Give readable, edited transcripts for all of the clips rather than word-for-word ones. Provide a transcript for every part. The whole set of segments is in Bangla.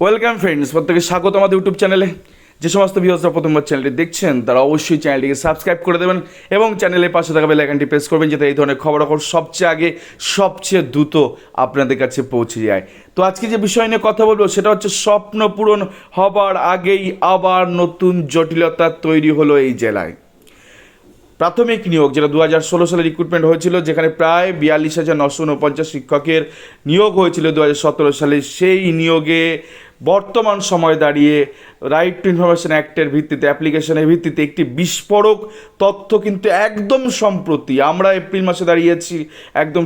ওয়েলকাম ফ্রেন্ডস, প্রত্যেকে স্বাগত আমাদের ইউটিউব চ্যানেলে। যে সমস্ত ভিউয়ার্সরা প্রথমবার চ্যানেলটি দেখছেন তারা অবশ্যই চ্যানেলটিকে সাবস্ক্রাইব করে দেবেন এবং চ্যানেলের পাশে থাকা বেল আইকনটি প্রেস করবেন, যাতে এই ধরনের খবরাখবর সবচেয়ে আগে সবচেয়ে দ্রুত আপনাদের কাছে পৌঁছে যায়। তো আজকে যে বিষয় নিয়ে কথা বলবো সেটা হচ্ছে স্বপ্ন পূরণ হবার আগেই আবার নতুন জটিলতা তৈরি হলো এই জেলায়। প্রাথমিক নিয়োগ যেটা 2016 সালে রিক্রুটমেন্ট হয়েছিল, যেখানে প্রায় 42,949 শিক্ষকের নিয়োগ হয়েছিল 2017 সালে, সেই নিয়োগে বর্তমান সময় দাঁড়িয়ে রাইট টু ইনফরমেশন অ্যাক্টের ভিত্তিতে, অ্যাপ্লিকেশনের ভিত্তিতে একটি বিস্ফোরক তথ্য কিন্তু একদম সম্প্রতি, আমরা এপ্রিল মাসে দাঁড়িয়েছি, একদম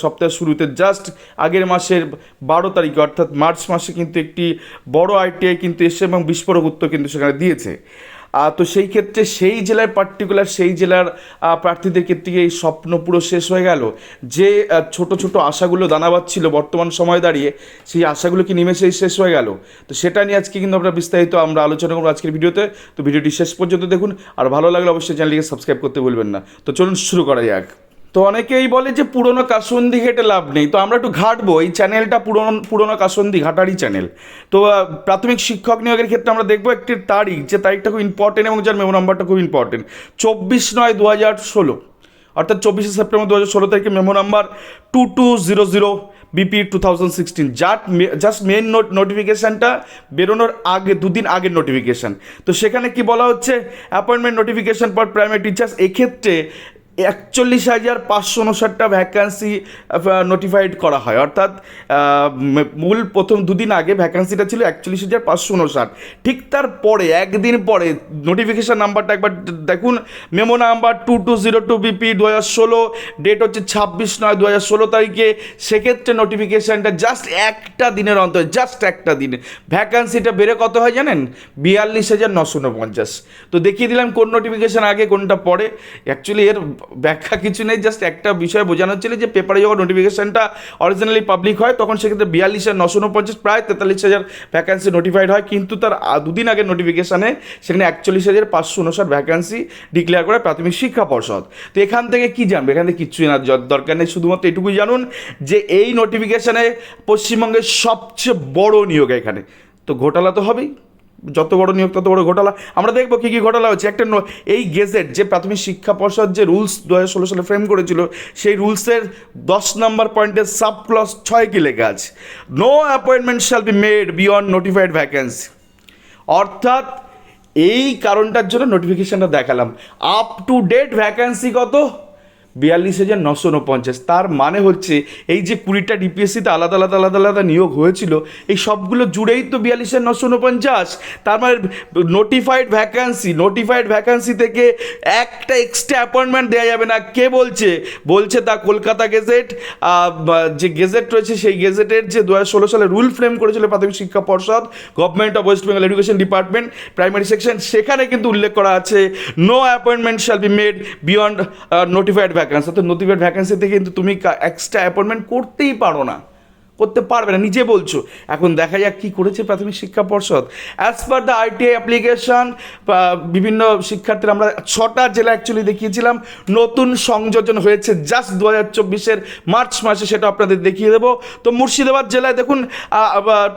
সপ্তাহের শুরুতে জাস্ট আগের মাসের 12 তারিখে অর্থাৎ মার্চ মাসে কিন্তু একটি বড় আইটিআই কিন্তু এসে এবং বিস্ফোরক উত্তর কিন্তু সেখানে দিয়েছে। তো সেই ক্ষেত্রে সেই জেলার পার্টিকুলার সেই জেলার প্রার্থীদের ক্ষেত্রে এই স্বপ্ন পুরো শেষ হয়ে গেল। যে ছোট ছোট আশাগুলো দানা বাঁধছিল বর্তমান সময় দাঁড়িয়ে, সেই আশাগুলো কি নিমেষেই শেষ হয়ে গেল? তো সেটা নিয়ে আজকে কিন্তু আমরা বিস্তারিত আলোচনা করবো আজকের ভিডিওতে। তো ভিডিওটি শেষ পর্যন্ত দেখুন, আর ভালো লাগলে অবশ্যই চ্যানেলটিকে সাবস্ক্রাইব করতে ভুলবেন না। তো চলুন শুরু করা যাক। তো অনেকেই বলে যে পুরনো কাসুন্দি ঘেটে লাভ নেই, তো আমরা একটু ঘাটবো। এই চ্যানেলটা পুরনো কাসুন্দি ঘাটারই চ্যানেল। তো প্রাথমিক শিক্ষক নিয়োগের ক্ষেত্রে আমরা দেখবো একটি তারিখ, যে তারিখটা খুব ইম্পর্টেন্ট এবং যার মেমো নাম্বারটা খুব ইম্পর্টেন্ট। 24/9/2016, অর্থাৎ 24শে সেপ্টেম্বর 2016 তারিখে memo number 2200 BP 2016, just main নোটিফিকেশানটা বেরোনোর আগে দুদিন আগের নোটিফিকেশান। তো সেখানে কি বলা হচ্ছে, appointment notification for primary teachers, এক্ষেত্রে 41,559টা ভ্যাকান্সি নোটিফাইড করা হয়, অর্থাৎ মূল প্রথম দুদিন আগে ভ্যাকান্সিটা ছিল 41,559। ঠিক তারপরে একদিন পরে নোটিফিকেশান নাম্বারটা একবার দেখুন, মেমো নাম্বার 2202 BP 2016, ডেট হচ্ছে 26/9/2016 তারিখে। সেক্ষেত্রে নোটিফিকেশানটা জাস্ট একটা দিনের অন্তর, জাস্ট একটা দিন ভ্যাকান্সিটা বেড়ে কত হয় জানেন? 42,949। তো দেখিয়ে দিলাম কোন নোটিফিকেশান আগে কোনটা পরে। অ্যাকচুয়ালি এর ব্যাখ্যা কিছু নেই, জাস্ট একটা বিষয় বোঝানো ছিল যে পেপারে যখন নোটিফিকেশানটা অরিজিনালি পাবলিক হয় তখন সেক্ষেত্রে 42,949, প্রায় 43,000 ভ্যাকান্সি নোটিফাইড হয়, কিন্তু তার দুদিন আগের নোটিফিকেশানে সেখানে 41,559 ভ্যাকান্সি ডিক্লেয়ার করে প্রাথমিক শিক্ষা পর্ষদ। তো এখান থেকে কি জানবে? এখান থেকে কিচ্ছুই না, দরকার নেই, শুধুমাত্র এটুকুই জানুন যে এই নোটিফিকেশানে পশ্চিমবঙ্গের সবচেয়ে বড় নিয়োগ এখানে। তো ঘোটালা তো হবেই, যত বড় নিয়োগ তত বড় ঘোটালা। আমরা দেখবো কী কী ঘোটালা হচ্ছে। একটা এই গেজেট, যে প্রাথমিক শিক্ষা পর্ষদ যে রুলস 2016 সালে ফ্রেম করেছিল, সেই রুলসের 10 নম্বর পয়েন্টের সাব ক্লজ 6 কি লেখা আছে, no appointment shall be made beyond notified vacancy. অর্থাৎ এই কারণটার জন্য নোটিফিকেশানটা দেখালাম, আপ টু ডেট ভ্যাকেন্সি কত? 42,949। তার মানে হচ্ছে এই যে 20টা ডিপিএসসিতে আলাদা আলাদা আলাদা আলাদা নিয়োগ হয়েছিল, এই সবগুলো জুড়েই তো 42,949। তার মানে নোটিফাইড ভ্যাকান্সি থেকে একটা এক্সট্রা অ্যাপয়েন্টমেন্ট দেওয়া যাবে না। কে বলছে? বলছে দা কলকাতা গেজেট। যে গেজেট রয়েছে সেই গেজেটের যে 2016 সালে রুল ফ্রেম করেছিল প্রাথমিক শিক্ষা পর্ষদ, government of West Bengal education department, primary section, সেখানে কিন্তু উল্লেখ করা আছে no appointment shall be made beyond notified vacancy. তো নোটিফাইড ভ্যাকান্সি থেকে কিন্তু তুমি এক্সট্রা অ্যাপয়েন্টমেন্ট করতেই পারো না, করতে পারবে না, নিজে বলছো। এখন দেখা যাক কী করেছে প্রাথমিক শিক্ষা পর্ষদ। As per the ITI application, বিভিন্ন শিক্ষার্থীরা, আমরা 6টা জেলা অ্যাকচুয়ালি দেখিয়েছিলাম, নতুন সংযোজন হয়েছে জাস্ট 2024-এর মার্চ মাসে, সেটা আপনাদের দেখিয়ে দেবো। তো মুর্শিদাবাদ জেলায় দেখুন,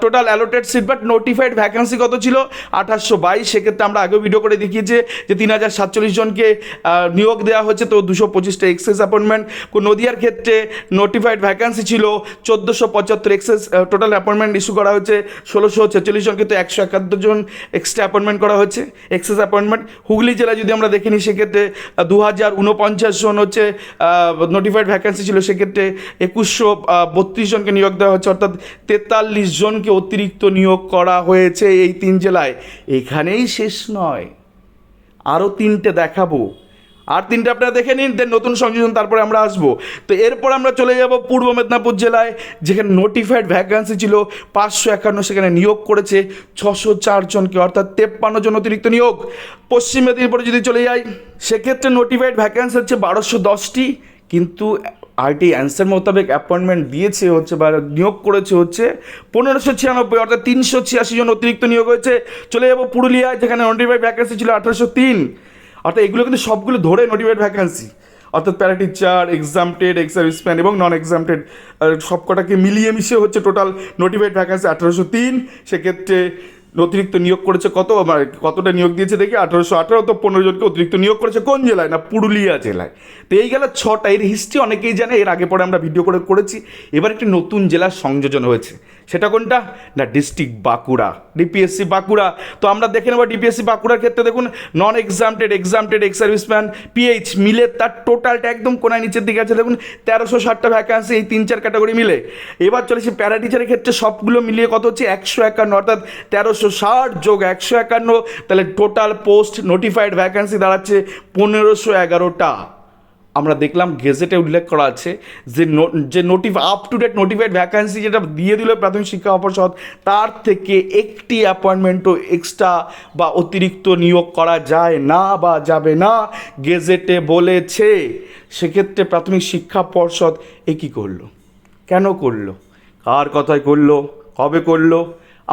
total allotted seat but notified vacancy কত ছিল? 2822। সেক্ষেত্রে আমরা আগেও ভিডিও করে দেখিয়েছি যে 3047 জনকে নিয়োগ দেওয়া হয়েছে, তো 225টা এক্সেস অ্যাপয়েন্টমেন্ট। নদিয়ার ক্ষেত্রে নোটিফাইড ভ্যাকান্সি ছিল 1475 এক্সেস, টোটাল অ্যাপয়েন্টমেন্ট ইস্যু করা হয়েছে 1646 জন, কিন্তু 171 জন এক্সট্রা অ্যাপয়েন্টমেন্ট করা হচ্ছে, এক্সেস অ্যাপয়েন্টমেন্ট। হুগলি জেলায় যদি আমরা দেখে নিই, সেক্ষেত্রে 2049 জন হচ্ছে নোটিফাইড ভ্যাকান্সি ছিল, সেক্ষেত্রে 2132 জনকে নিয়োগ দেওয়া হচ্ছে, অর্থাৎ 43 জনকে অতিরিক্ত নিয়োগ করা হয়েছে এই 3 জেলায়। এখানেই শেষ নয়, আরও 3টে দেখাবো, আর 3টে আপনারা দেখে নিন, দেন নতুন সংযোজন তারপরে আমরা আসবো। তো এরপর আমরা চলে যাব পূর্ব মেদিনীপুর জেলায়, যেখানে নোটিফাইড ভ্যাকান্সি ছিল 551, সেখানে নিয়োগ করেছে 604 জনকে, অর্থাৎ 53 জন অতিরিক্ত নিয়োগ। পশ্চিম মেদিনীপুরে যদি চলে যাই, সেক্ষেত্রে নোটিফাইড ভ্যাকান্সি হচ্ছে 1210টি, কিন্তু আরটি অ্যান্সার মোতাবেক অ্যাপয়েন্টমেন্ট দিয়েছে হচ্ছে বা নিয়োগ করেছে হচ্ছে 1596, অর্থাৎ 386 জন অতিরিক্ত নিয়োগ হয়েছে। চলে যাব পুরুলিয়ায়, যেখানে নোটিফাইড ভ্যাকান্সি ছিল 1803, অর্থাৎ এগুলো কিন্তু সবগুলো ধরে নোটিফাইড ভ্যাকান্সি, অর্থাৎ para teacher, exempted, ex serviceman এবং নন এক্সামটেড সবকটাকে মিলিয়ে মিশিয়ে হচ্ছে টোটাল নোটিফাইড ভ্যাকান্সি 1803। সেক্ষেত্রে অতিরিক্ত নিয়োগ করেছে কতটা নিয়োগ দিয়েছে দেখি 1818, তো 15 জনকে অতিরিক্ত নিয়োগ করেছে কোন জেলায়, না পুরুলিয়া জেলায়। তো এই গেল 6টা। এর হিস্ট্রি অনেকেই জানে, এর আগে পরে আমরা ভিডিও করেছি। এবার একটি নতুন জেলার সংযোজন হয়েছে, সেটা কোনটা, না ডিস্ট্রিক্ট বাঁকুড়া, ডিপিএসসি বাঁকুড়া। তো আমরা দেখে নেব ডিপিএসসি বাঁকুড়ার ক্ষেত্রে দেখুন non exempted, exempted, ex serviceman, PH মিলে তার টোটালটা একদম কোনায় নিচের দিকে আছে দেখুন 1360টা ভ্যাকান্সি, এই 3-4 ক্যাটাগরি মিলে। এবার চলেছে প্যারা টিচারের ক্ষেত্রে সবগুলো মিলিয়ে কত হচ্ছে 151, অর্থাৎ 1360 যোগ 151, তাহলে টোটাল পোস্ট নোটিফাইড ভ্যাকান্সি দাঁড়াচ্ছে 1511টা। আমরা দেখলাম গেজেটে উল্লেখ করা আছে যে up to date notified vacancy যেটা দিয়ে দিল প্রাথমিক শিক্ষা পর্ষদ, তার থেকে একটি অ্যাপয়েন্টমেন্টও এক্সট্রা বা অতিরিক্ত নিয়োগ করা যায় না বা যাবে না, গেজেটে বলেছে। সেক্ষেত্রে প্রাথমিক শিক্ষা পর্ষদ এ কী করলো, কেন করলো, কার কথায় করলো, কবে করলো,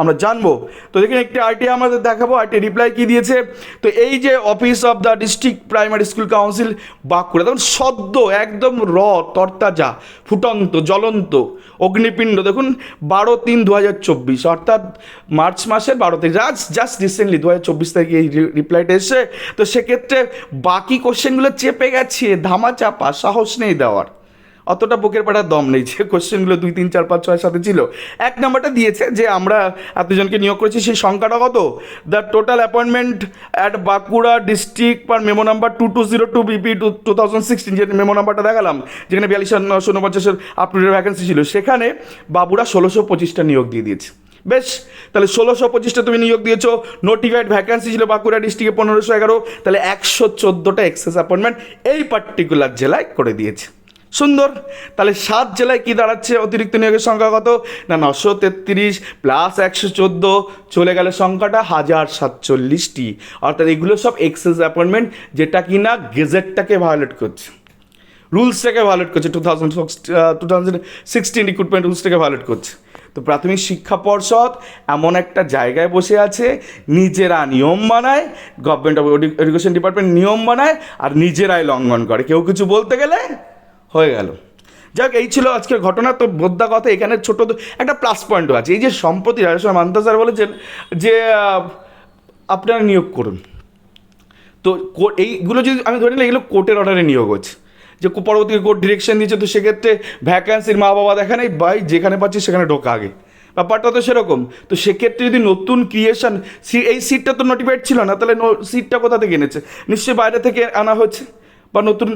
আমরা জানবো। তো দেখুন একটি আরটিআই আমাদের দেখাবো, আরটিআই রিপ্লাই কী দিয়েছে। তো এই যে office of the district primary school council Bankura, তখন সদ্য একদম তরতাজা, ফুটন্ত, জ্বলন্ত অগ্নিপিণ্ড, দেখুন 12/3/2024, অর্থাৎ মার্চ মাসের 12 তারিখ, জাস্ট রিসেন্টলি 2024 তারিখে এই রিপ্লাইটা এসছে। তো সেক্ষেত্রে বাকি কোশ্চেনগুলো চেপে গেছে, ধামাচাপা, সাহস নেই দেওয়ার, অতটা বুকের পাড়ার দম নেই যে কোশ্চেনগুলো 2, 3, 4, 5, 6 সাথে ছিল। 1 নম্বরটা দিয়েছে যে আমরা এতজনকে নিয়োগ করেছি, সেই সংখ্যাটা কত, the total appointment at Bankura district per memo number 2202 BP 2016, যে মেমো নাম্বারটা দেখালাম যেখানে 42,949 আপ টু ডেট ভ্যাকেন্সি ছিল, সেখানে বাবুরা 1625টা নিয়োগ দিয়ে দিয়েছে। বেশ, তাহলে 1625টা তুমি নিয়োগ দিয়েছো, নোটিফাইড ভ্যাকেন্সি ছিল বাঁকুড়া ডিস্ট্রিক্টে 1511, তাহলে 114টা এক্সেস অ্যাপয়েন্টমেন্ট এই পার্টিকুলার জেলায় করে দিয়েছে। সুন্দর। তাহলে 7 জেলায় কি দাঁড়াচ্ছে অতিরিক্ত নিয়োগের সংখ্যা কত, না 933 প্লাস 114, চলে গেলে সংখ্যাটা 1047টি। অর্থাৎ এগুলো সব এক্সেস অ্যাপয়েন্টমেন্ট, যেটা কি না গেজেটটাকে ভায়োলেট করছে, রুলসটাকে ভায়োলেট করছে, 2016 রিক্রুটমেন্ট রুলসটাকে ভায়োলেট করছে। তো প্রাথমিক শিক্ষা পর্ষদ এমন একটা জায়গায় বসে আছে, নিজেরা নিয়ম বানায়, গভর্নমেন্ট অফ এডুকেশন ডিপার্টমেন্ট নিয়ম বানায় আর নিজেরাই লঙ্ঘন করে, কেউ কিছু বলতে গেলে হয়ে গেল। যাক, এই ছিল আজকের ঘটনা। তো বোদ্ধা কথা, এখানে ছোট একটা প্লাস পয়েন্টও আছে। এই যে সম্প্রতি রাজস্ব মান্তা স্যার বলেছেন যে আপনারা নিয়োগ করুন, তো এইগুলো যদি আমি ধরে নিই এগুলো কোর্টের অর্ডারে নিয়োগ হচ্ছে, যে পরবর্তী কোর্ট ডিরেকশন দিয়েছে। তো সেক্ষেত্রে ভ্যাকান্সির মা বাবা দেখা নেই, ভাই যেখানে পাচ্ছি সেখানে ঢোকা আগে, ব্যাপারটা তো সেরকম। তো সেক্ষেত্রে যদি নতুন ক্রিয়েশন, এই সিটটা তো নোটিফাইড ছিল না, তাহলে সিটটা কোথা থেকে এনেছে, নিশ্চয়ই বাইরে থেকে আনা হচ্ছে, বা নতুন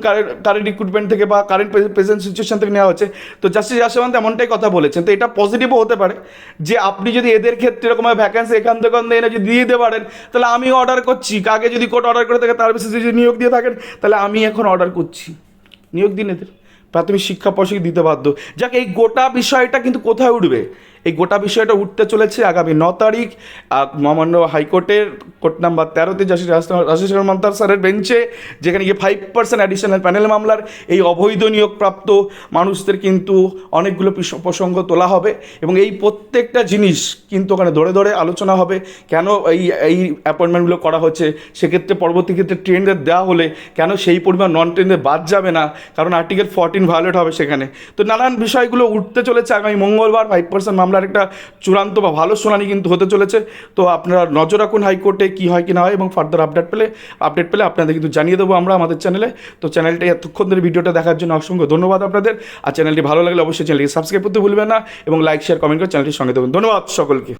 কারেন্ট রিক্রুটমেন্ট থেকে বা কারেন্ট প্রেজেন্ট সিচুয়েশন থেকে নেওয়া হচ্ছে। তো জাস্টিস রাশিয়ান্ত এমনটাই কথা বলেছেন। তো এটা পজিটিভও হতে পারে যে আপনি যদি এদের ক্ষেত্রে এরকম ভ্যাকেন্সি এখান থেকে এনে যদি দিয়ে দিতে পারেন, তাহলে আমিও অর্ডার করছি, আগে যদি কোর্ট অর্ডার করে থাকে তার বেশি যদি নিয়োগ দিয়ে থাকেন, তাহলে আমি এখন অর্ডার করছি, নিয়োগ দিন এদের, প্রাথমিক শিক্ষা পর্ষদ দিতে বাধ্য। যাক, এই গোটা বিষয়টা কিন্তু কোথায় উঠবে, এই গোটা বিষয়টা উঠতে চলেছে আগামী 9 তারিখ মহামান্য হাইকোর্টের কোর্ট নাম্বার 13তে জাস্টিস মান্তার স্যারের বেঞ্চে, যেখানে গিয়ে 5% অ্যাডিশনাল প্যানেল মামলার এই অবৈধ নিয়োগপ্রাপ্ত মানুষদের কিন্তু অনেকগুলো প্রসঙ্গ তোলা হবে, এবং এই প্রত্যেকটা জিনিস কিন্তু ওখানে ধরে ধরে আলোচনা হবে, কেন এই অ্যাপয়েন্টমেন্টগুলো করা হচ্ছে, সেক্ষেত্রে পরবর্তী ক্ষেত্রে ট্রেন্ডের দেওয়া হলে কেন সেই পরিমাণ নন ট্রেন্ডের বাদ যাবে না, কারণ আর্টিকেল 14 ভায়োলেট হবে সেখানে। তো নানান বিষয়গুলো উঠতে চলেছে আগামী মঙ্গলবার। 5% মামলার একটা চূড়ান্ত বা ভালো শুনানি কিন্তু হতে চলেছে। তো আপনারা নজর রাখুন হাইকোর্টে কী হয় কি না হয়, এবং ফার্দার আপডেট পেলে আপনাদের কিন্তু জানিয়ে দেবো আমরা আমাদের চ্যানেলে। তো চ্যানেলটা এতক্ষণ ধরে ভিডিওটা দেখার জন্য অসংখ্য ধন্যবাদ আপনাদের। আর চ্যানেলটি ভালো লাগলে অবশ্যই চ্যানেলটি সাবস্ক্রাইব করতে ভুলবেন না, এবং লাইক শেয়ার কমেন্ট করে চ্যানেলটির সঙ্গে দেবেন। ধন্যবাদ সকলকে।